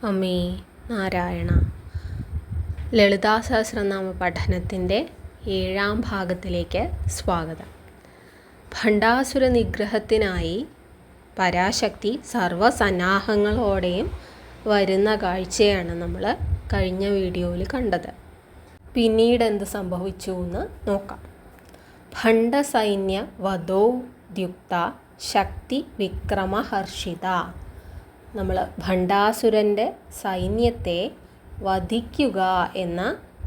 അമ്മേ നാരായണ. ലളിതാ സഹസ്രനാമ പഠനത്തിൻ്റെ 7ാം ഭാഗത്തിലേക്ക് സ്വാഗതം. ഭണ്ഡാസുര നിഗ്രഹത്തിനായി പരാശക്തി സർവ്വസന്നാഹങ്ങളോടെയും വരുന്ന കാഴ്ചയാണ് നമ്മൾ കഴിഞ്ഞ വീഡിയോയിൽ കണ്ടത്. പിന്നീട് എന്ത് സംഭവിച്ചു എന്ന് നോക്കാം. ഭണ്ഡസൈന്യ വധോദ്യുക്ത ശക്തി വിക്രമഹർഷിത. നമ്മൾ ഭണ്ഡാസുരൻ്റെ സൈന്യത്തെ വധിക്കുക എന്ന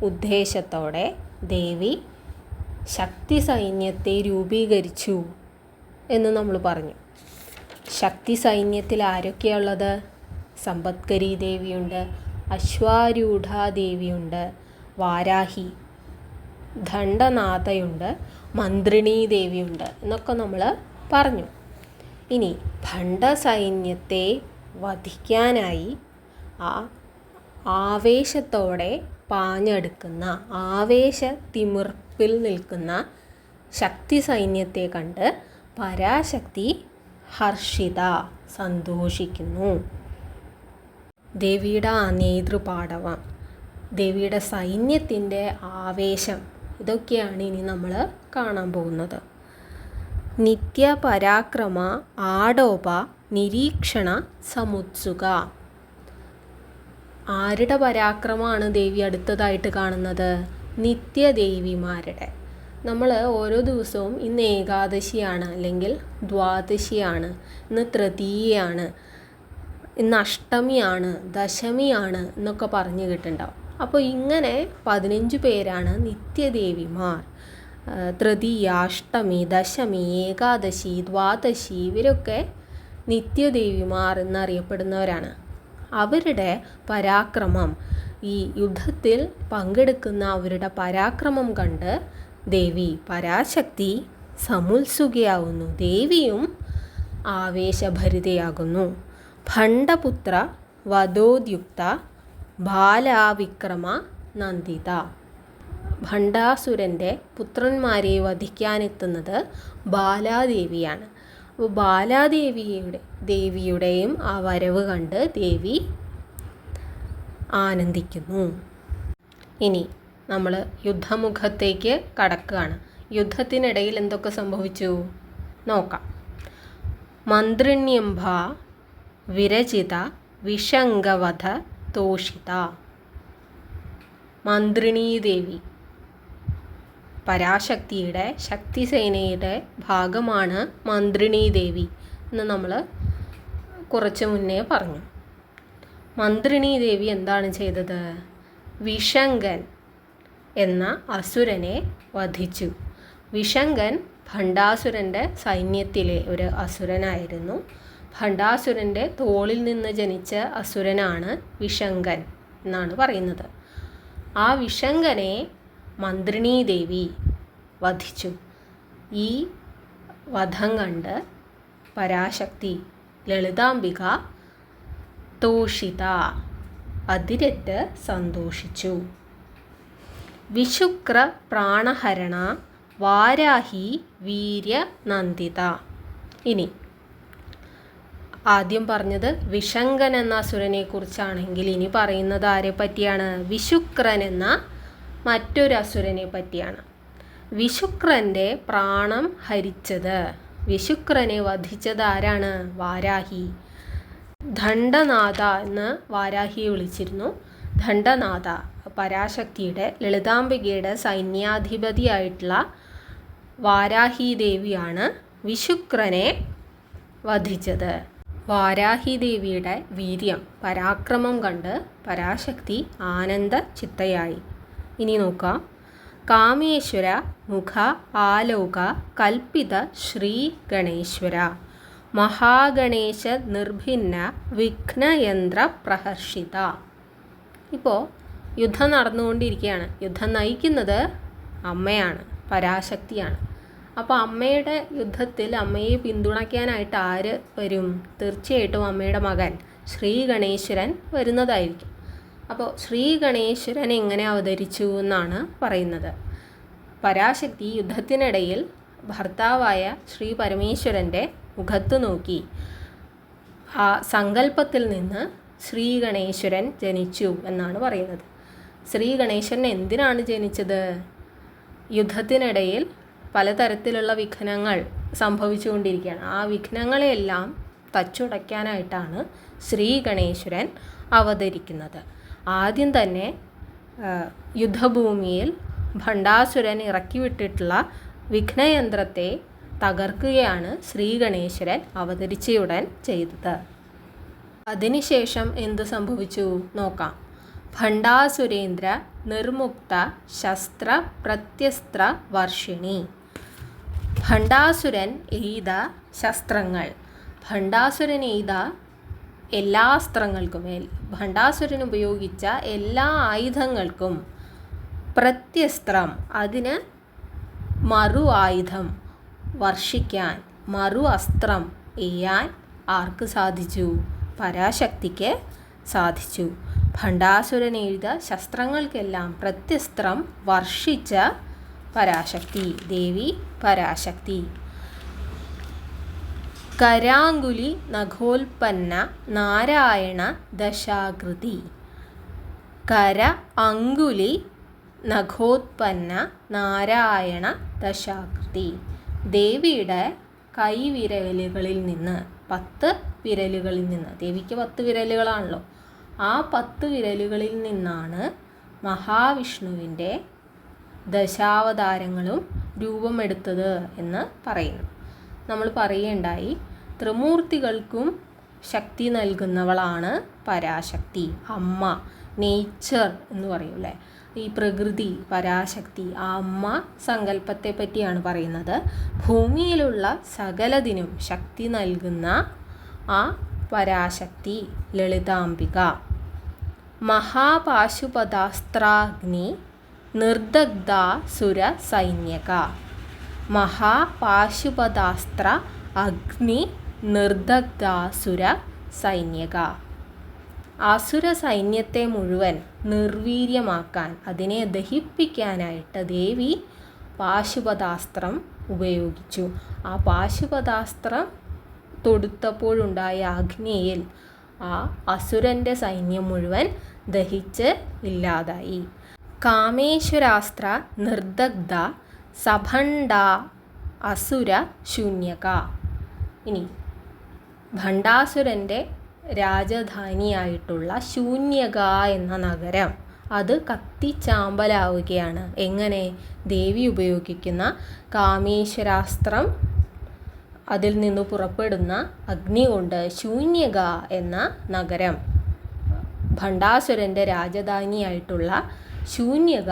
ഉദ്ദേശത്തോടെ ദേവി ശക്തി സൈന്യത്തെ രൂപീകരിച്ചു എന്ന് നമ്മൾ പറഞ്ഞു. ശക്തി സൈന്യത്തിൽ ആരൊക്കെയുള്ളത്? സമ്പത്കരി ദേവിയുണ്ട്, അശ്വാരൂഢ ദേവിയുണ്ട്, വാരാഹി, ദണ്ഡനാഥയുണ്ട്, മന്ത്രിണീ ദേവിയുണ്ട് എന്നൊക്കെ നമ്മൾ പറഞ്ഞു. ഇനി ഭണ്ഡസൈന്യത്തെ വധിക്കാനായി ആവേശത്തോടെ പാഞ്ഞെടുക്കുന്ന, ആവേശത്തിമിർപ്പിൽ നിൽക്കുന്ന ശക്തി സൈന്യത്തെ കണ്ട് പരാശക്തി ഹർഷിത, സന്തോഷിക്കുന്നു. ദേവിയുടെ ആ നേതൃപാടവം, ദേവിയുടെ സൈന്യത്തിൻ്റെ ആവേശം, ഇതൊക്കെയാണ് ഇനി നമ്മൾ കാണാൻ പോകുന്നത്. നിത്യപരാക്രമ ആടോപ നിരീക്ഷണ സമുത്സുക. ആരുടെ പരാക്രമമാണ് ദേവി അടുത്തതായിട്ട് കാണുന്നത്? നിത്യദേവിമാരുടെ. നമ്മൾ ഓരോ ദിവസവും ഇന്ന് ഏകാദശിയാണ്, അല്ലെങ്കിൽ ദ്വാദശിയാണ്, ഇന്ന് തൃതീയയാണ്, ഇന്ന് അഷ്ടമിയാണ്, ദശമിയാണ് എന്നൊക്കെ പറഞ്ഞു കേട്ടിട്ടുണ്ടാവും. അപ്പോൾ ഇങ്ങനെ 15 പേരാണ് നിത്യദേവിമാർ. തൃതീയ, അഷ്ടമി, ദശമി, ഏകാദശി, ദ്വാദശി, ഇവരൊക്കെ നിത്യദേവിമാർ എന്നറിയപ്പെടുന്നവരാണ്. അവരുടെ പരാക്രമം, ഈ യുദ്ധത്തിൽ പങ്കെടുക്കുന്ന അവരുടെ പരാക്രമം കണ്ട് ദേവി പരാശക്തി സമുത്സുകയാകുന്നു. ദേവിയും ആവേശഭരിതയാകുന്നു. ഭണ്ഡപുത്ര വധോദ്യുക്ത ബാലാവിക്രമ നന്ദിത. ഭണ്ഡാസുരൻ്റെ പുത്രന്മാരെ വധിക്കാനെത്തുന്നത് ബാലാദേവിയാണ്. അപ്പോൾ ദേവിയുടെയും ആ വരവ് കണ്ട് ദേവി ആനന്ദിക്കുന്നു. ഇനി നമ്മൾ യുദ്ധമുഖത്തേക്ക് കടക്കുകയാണ്. യുദ്ധത്തിനിടയിൽ എന്തൊക്കെ സംഭവിച്ചു നോക്കാം. മന്ത്രിണ്യംഭ വിരചിത വിഷംഗവധ തോഷിത. മന്ത്രിണീ ദേവി പരാശക്തിയുടെ ശക്തിസേനയുടെ ഭാഗമാണ് മന്ത്രിണീ ദേവി എന്ന് നമ്മൾ കുറച്ച് മുന്നേ പറഞ്ഞു. മന്ത്രിണീ ദേവി എന്താണ് ചെയ്തത്? വിഷംഗൻ എന്ന അസുരനെ വധിച്ചു. വിഷംഗൻ ഭണ്ഡാസുരൻ്റെ സൈന്യത്തിലെ ഒരു അസുരനായിരുന്നു. ഭണ്ഡാസുരൻ്റെ തോളിൽ നിന്ന് ജനിച്ച അസുരനാണ് വിഷംഗൻ എന്നാണ് പറയുന്നത്. ആ വിഷംഗനെ മന്ത്രിണീ ദേവി വധിച്ചു. ഈ വധം കണ്ട് പരാശക്തി ലളിതാംബിക തോഷിത, അതിരറ്റ് സന്തോഷിച്ചു. വിശുക്ര പ്രാണഹരണ വാരാഹി വീര്യ നന്ദിത. ഇനി ആദ്യം പറഞ്ഞത് വിഷംഗൻ എന്ന അസുരനെ കുറിച്ചാണെങ്കിൽ ഇനി പറയുന്നത് ആരെ പറ്റിയാണ്? വിശുക്രൻ എന്ന മറ്റൊരു അസുരനെ പറ്റിയാണ്. വിശുക്രൻ്റെ പ്രാണം ഹരിച്ചത്, വിശുക്രനെ വധിച്ചത് ആരാണ്? വാരാഹി. ദണ്ഡനാഥ എന്ന് വാരാഹിയെ വിളിച്ചിരുന്നു. ദണ്ഡനാഥ പരാശക്തിയുടെ, ലളിതാംബികയുടെ സൈന്യാധിപതിയായിട്ടുള്ള വാരാഹി ദേവിയാണ് വിശുക്രനെ വധിച്ചത്. വാരാഹി ദേവിയുടെ വീര്യം, പരാക്രമം കണ്ട് പരാശക്തി ആനന്ദ ചിത്തയായി. ഇനി നോക്കാം. കാമേശ്വര മുഖ ആലോക കൽപ്പിത ശ്രീ ഗണേശ്വര മഹാഗണേശ നിർഭിന്ന വിഘ്നയന്ത്ര പ്രഹർഷിത. ഇപ്പോൾ യുദ്ധം നടന്നുകൊണ്ടിരിക്കുകയാണ്. യുദ്ധം നയിക്കുന്നത് അമ്മയാണ്, പരാശക്തിയാണ്. അപ്പോൾ അമ്മയുടെ യുദ്ധത്തിൽ അമ്മയെ പിന്തുണയ്ക്കാനായിട്ട് ആര് വരും? തീർച്ചയായിട്ടും അമ്മയുടെ മകൻ ശ്രീ ഗണേശ്വരൻ വരുന്നതായിരിക്കും. അപ്പോൾ ശ്രീ ഗണേശ്വരൻ എങ്ങനെ അവതരിച്ചു എന്നാണ് പറയുന്നത്. പരാശക്തി യുദ്ധത്തിനിടയിൽ ഭർത്താവായ ശ്രീ പരമേശ്വരൻ്റെ മുഖത്ത് നോക്കി ആ സങ്കല്പത്തിൽ നിന്ന് ശ്രീ ഗണേശ്വരൻ ജനിച്ചു എന്നാണ് പറയുന്നത്. ശ്രീ ഗണേശൻ എന്തിനാണ് ജനിച്ചത്? യുദ്ധത്തിനിടയിൽ പലതരത്തിലുള്ള വിഘ്നങ്ങൾ സംഭവിച്ചുകൊണ്ടിരിക്കുകയാണ്. ആ വിഘ്നങ്ങളെയെല്ലാം തച്ചുടയ്ക്കാനായിട്ടാണ് ശ്രീ ഗണേശ്വരൻ അവതരിക്കുന്നത്. ആദ്യം തന്നെ യുദ്ധഭൂമിയിൽ ഭണ്ഡാസുരൻ ഇറക്കി വിട്ടിട്ടുള്ള വിഘ്നയന്ത്രത്തെ തകർക്കുകയാണ് ശ്രീ ഗണേശ്വരൻ അവതരിച്ചയുടൻ ചെയ്തത്. അതിനുശേഷം എന്ത് സംഭവിച്ചു നോക്കാം. ഭണ്ഡാസുരേന്ദ്ര നിർമുക്ത ശസ്ത്ര പ്രത്യസ്ത്ര വർഷിണി. ഭണ്ഡാസുരൻ എയ്ത ശസ്ത്രങ്ങൾ, ഭണ്ഡാസുരൻ എയ്ത എല്ലാ അസ്ത്രങ്ങൾക്കും, ഭണ്ഡാസുരൻ ഉപയോഗിച്ച എല്ലാ ആയുധങ്ങൾക്കും, പ്രത്യസ്ത്രം അതിന് മറു ആയുധം വർഷിക്കാൻ, മറു അസ്ത്രം എയ്യാൻ ആർക്ക് സാധിച്ചു? പരാശക്തിക്ക് സാധിച്ചു. ഭണ്ഡാസുരൻ എഴുത ശസ്ത്രങ്ങൾക്കെല്ലാം പ്രത്യസ്ത്രം വർഷിച്ച പരാശക്തി, ദേവി പരാശക്തി. കരാങ്കുലി നഖോൽപ്പന്ന നാരായണ ദശാകൃതി. കര അങ്കുലി നഖോത്പന്ന നാരായണ ദശാകൃതി. ദേവിയുടെ കൈവിരലുകളിൽ നിന്ന്, 10 വിരലുകളിൽ നിന്ന്, ദേവിക്ക് 10 വിരലുകളാണല്ലോ, ആ 10 വിരലുകളിൽ നിന്നാണ് മഹാവിഷ്ണുവിൻ്റെ ദശാവതാരങ്ങളും രൂപമെടുത്തത് എന്ന് പറയുന്നു. നമ്മൾ പറയുകയുണ്ടായി, ത്രിമൂർത്തികൾക്കും ശക്തി നൽകുന്നവളാണ് പരാശക്തി, അമ്മ, നേച്ചർ എന്ന് പറയൂലേ, ഈ പ്രകൃതി, പരാശക്തി, ആ അമ്മ സങ്കല്പത്തെ പറ്റിയാണ് പറയുന്നത്. ഭൂമിയിലുള്ള സകലതിനും ശക്തി നൽകുന്ന ആ പരാശക്തി ലളിതാംബിക. മഹാപാശുപതാസ്ത്രാഗ്നി നിർദഗ്ധാസുര സൈന്യക. മഹാപാശുപതാസ്ത്ര അഗ്നി നിർദഗ്ധാസുര സൈന്യക. അസുര സൈന്യത്തെ മുഴുവൻ നിർവീര്യമാക്കാൻ, അതിനെ ദഹിപ്പിക്കാനായിട്ട് ദേവി പാശുപതാസ്ത്രം ഉപയോഗിച്ചു. ആ പാശുപതാസ്ത്രം തൊടുത്തപ്പോഴുണ്ടായ അഗ്നിയിൽ ആ അസുരൻ്റെ സൈന്യം മുഴുവൻ ദഹിച്ച് ഇല്ലാതായി. കാമേശ്വരാസ്ത്ര നിർദഗ്ധ സഭണ്ഡ അസുര ശൂന്യക. ഇനി ഭണ്ഡാസുരൻ്റെ രാജധാനിയായിട്ടുള്ള ശൂന്യക എന്ന നഗരം, അത് കത്തിച്ചാമ്പലാവുകയാണ്. എങ്ങനെ? ദേവി ഉപയോഗിക്കുന്ന കാമേശ്വരാസ്ത്രം, അതിൽ നിന്ന് പുറപ്പെടുന്ന അഗ്നി കൊണ്ട് ശൂന്യക എന്ന നഗരം, ഭണ്ഡാസുരൻ്റെ രാജധാനിയായിട്ടുള്ള ശൂന്യക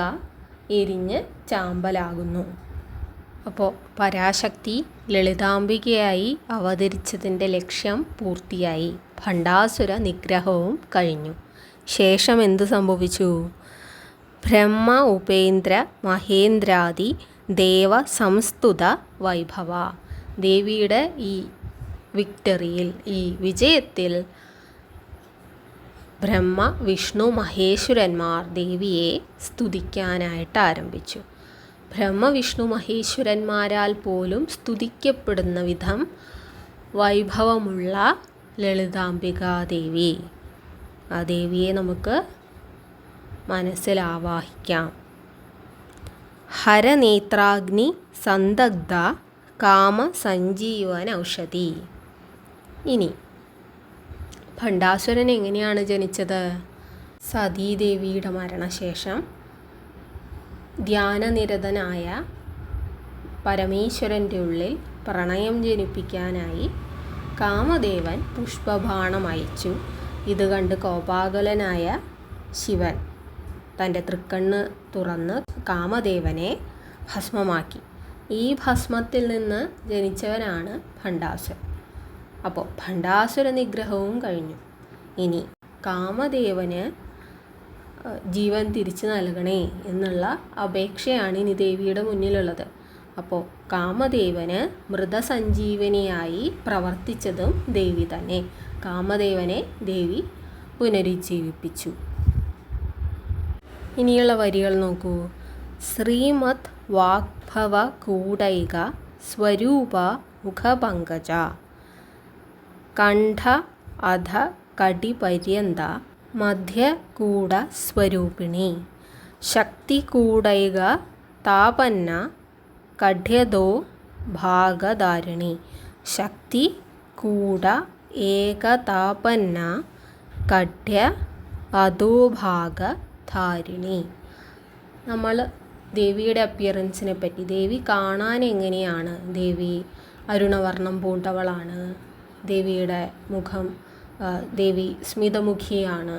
എരിഞ്ഞ് ചാമ്പലാകുന്നു. അപ്പോൾ പരാശക്തി ലളിതാംബികയായി അവതരിച്ചതിൻ്റെ ലക്ഷ്യം പൂർത്തിയായി. ഭണ്ഡാസുര നിഗ്രഹവും കഴിഞ്ഞു. ശേഷം എന്ത് സംഭവിച്ചു? ബ്രഹ്മ ഉപേന്ദ്ര മഹേന്ദ്രാദി ദേവ സംസ്തുത വൈഭവ. ദേവിയുടെ ഈ വിക്ടറിയിൽ, ഈ വിജയത്തിൽ ബ്രഹ്മ വിഷ്ണു മഹേശ്വരന്മാർ ദേവിയെ സ്തുതിക്കാനായിട്ട് ആരംഭിച്ചു. ബ്രഹ്മ വിഷ്ണു മഹേശ്വരന്മാരാൽ പോലും സ്തുതിക്കപ്പെടുന്ന വിധം വൈഭവമുള്ള ലളിതാംബികാദേവി, ആ ദേവിയെ നമുക്ക് മനസ്സിൽ ആവാഹിക്കാം. ഹരനേത്രാഗ്നി സന്ദഗ്ധ കാമ സഞ്ജീവനൌഷധി. ഇനി ഭണ്ഡാസുരൻ എങ്ങനെയാണ് ജനിച്ചത്? സതീദേവിയുടെ മരണശേഷം ധ്യാനനിരതനായ പരമേശ്വരൻ്റെ ഉള്ളിൽ പ്രണയം ജനിപ്പിക്കാനായി കാമദേവൻ പുഷ്പബാണം അയച്ചു. ഇത് കണ്ട് കോപാകുലനായ ശിവൻ തൻ്റെ തൃക്കണ്ണ് തുറന്ന് കാമദേവനെ ഭസ്മമാക്കി. ഈ ഭസ്മത്തിൽ നിന്ന് ജനിച്ചവനാണ് ഭണ്ഡാസുരൻ. അപ്പോൾ ഭണ്ഡാസുര നിഗ്രഹവും കഴിഞ്ഞു. ഇനി കാമദേവന് ജീവൻ തിരിച്ചു നൽകണേ എന്നുള്ള അപേക്ഷയാണ് ഇനി ദേവിയുടെ മുന്നിലുള്ളത്. അപ്പോൾ കാമദേവന് മൃതസഞ്ജീവനിയായി പ്രവർത്തിച്ചതും ദേവി തന്നെ. കാമദേവനെ ദേവി പുനരുജ്ജീവിപ്പിച്ചു. ഇനിയുള്ള വരികൾ നോക്കൂ. ശ്രീമദ് വാഗ്ഭവ കൂടൈക സ്വരൂപ മുഖപങ്കജ കണ്ഠ അധ കടിപര്യന്ത മധ്യകൂട സ്വരൂപിണി ശക്തികൂടൈക താപന്ന കഢ്യതോ ഭാഗധാരിണി ശക്തി കൂട ഏകതാപന്ന കഢ്യ അധോഭാഗധാരിണി. നമ്മൾ ദേവിയുടെ അപ്പിയറൻസിനെ പറ്റി, ദേവി കാണാൻ എങ്ങനെയാണ്, ദേവി അരുണവർണ്ണം പൂണ്ടവളാണ്, ദേവിയുടെ മുഖം, ദേവി സ്മിതമുഖിയാണ്,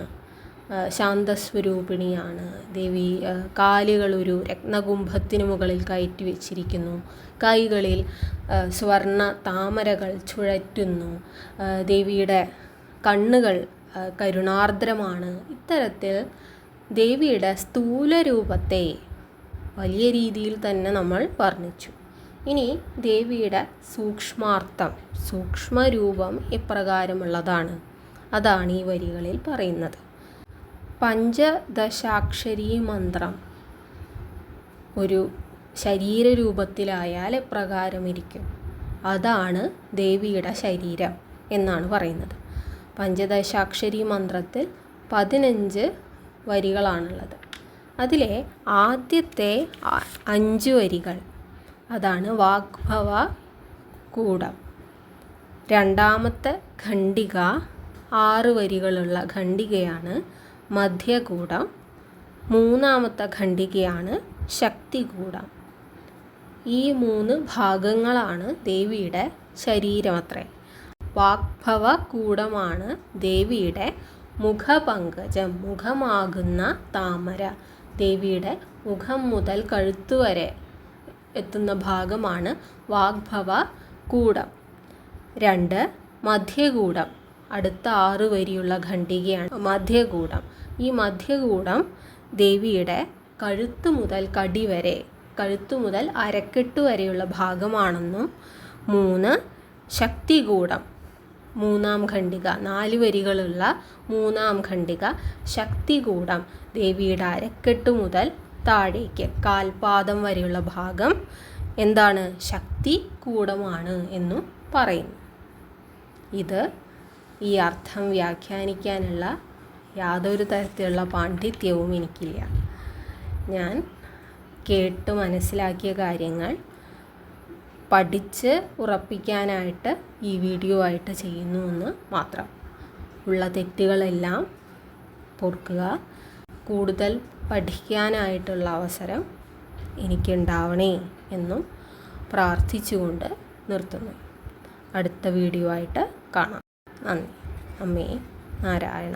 ശാന്തസ്വരൂപിണിയാണ്, ദേവി കാലുകളൊരു രത്നകുംഭത്തിന് മുകളിൽ കയറ്റി വെച്ചിരിക്കുന്നു, കൈകളിൽ സ്വർണ്ണ താമരകൾ ചുഴറ്റുന്നു, ദേവിയുടെ കണ്ണുകൾ കരുണാർദ്രമാണ്. ഇത്തരത്തിൽ ദേവിയുടെ സ്ഥൂല രൂപത്തെ വലിയ രീതിയിൽ തന്നെ നമ്മൾ വർണ്ണിച്ചു. ഇനി ദേവിയുടെ സൂക്ഷ്മാർത്ഥം, സൂക്ഷ്മരൂപം എപ്രകാരമുള്ളതാണ്, അതാണ് ഈ വരികളിൽ പറയുന്നത്. പഞ്ചദശാക്ഷരി മന്ത്രം ഒരു ശരീരരൂപത്തിലായാൽ എപ്രകാരം ഇരിക്കും, അതാണ് ദേവിയുടെ ശരീരം എന്നാണ് പറയുന്നത്. പഞ്ചദശാക്ഷരി മന്ത്രത്തിൽ 15 വരികളാണുള്ളത്. അതിലെ ആദ്യത്തെ 5 വരികൾ അതാണ് വാഗ്ഭവ കൂടം. രണ്ടാമത്തെ ഖണ്ഡിക 6 വരികളുള്ള ഖണ്ഡികയാണ് മധ്യകൂടം. മൂന്നാമത്തെ ഖണ്ഡികയാണ് ശക്തികൂടം. ഈ 3 ഭാഗങ്ങളാണ് ദേവിയുടെ ശരീരമത്രേ. വാഗ്ഭവ കൂടമാണ് ദേവിയുടെ മുഖപങ്കജം, മുഖമാകുന്ന താമര. ദേവിയുടെ മുഖം മുതൽ കഴുത്തുവരെ എത്തുന്ന ഭാഗമാണ് വാഗ്ഭവ കൂടം. 2 മധ്യകൂടം, അടുത്ത 6 വരിയുള്ള ഖണ്ഡികയാണ് മധ്യകൂടം. ഈ മധ്യകൂടം ദേവിയുടെ കഴുത്ത് മുതൽ കടി വരെ, കഴുത്തു മുതൽ അരക്കെട്ട് വരെയുള്ള ഭാഗമാണെന്നും. 3 ശക്തികൂടം, 3-ാം ഖണ്ഡിക, 4 വരികളുള്ള 3-ാം ഖണ്ഡിക ശക്തികൂടം. ദേവിയുടെ അരക്കെട്ട് മുതൽ താഴേക്ക് കാൽപാദം വരെയുള്ള ഭാഗം എന്താണ്, ശക്തികൂടമാണ് എന്നും പറയുന്നു. ഇത് ഈ അർത്ഥം വ്യാഖ്യാനിക്കാനുള്ള യാതൊരു തരത്തിലുള്ള പാണ്ഡിത്യവും എനിക്കില്ല. ഞാൻ കേട്ട് മനസ്സിലാക്കിയ കാര്യങ്ങൾ പഠിച്ച് ഉറപ്പിക്കാനായിട്ട് ഈ വീഡിയോ ആയിട്ട് ചെയ്യുന്നു എന്ന് മാത്രം. ഉള്ള തെറ്റുകളെല്ലാം പൊറുക്കുക. കൂടുതൽ പഠിക്കാനായിട്ടുള്ള അവസരം എനിക്കുണ്ടാവണേ എന്നും പ്രാർത്ഥിച്ചുകൊണ്ട് നിർത്തുന്നു. അടുത്ത വീഡിയോ ആയിട്ട് കാണാം. നന്ദി. അമ്മേ നാരായണ.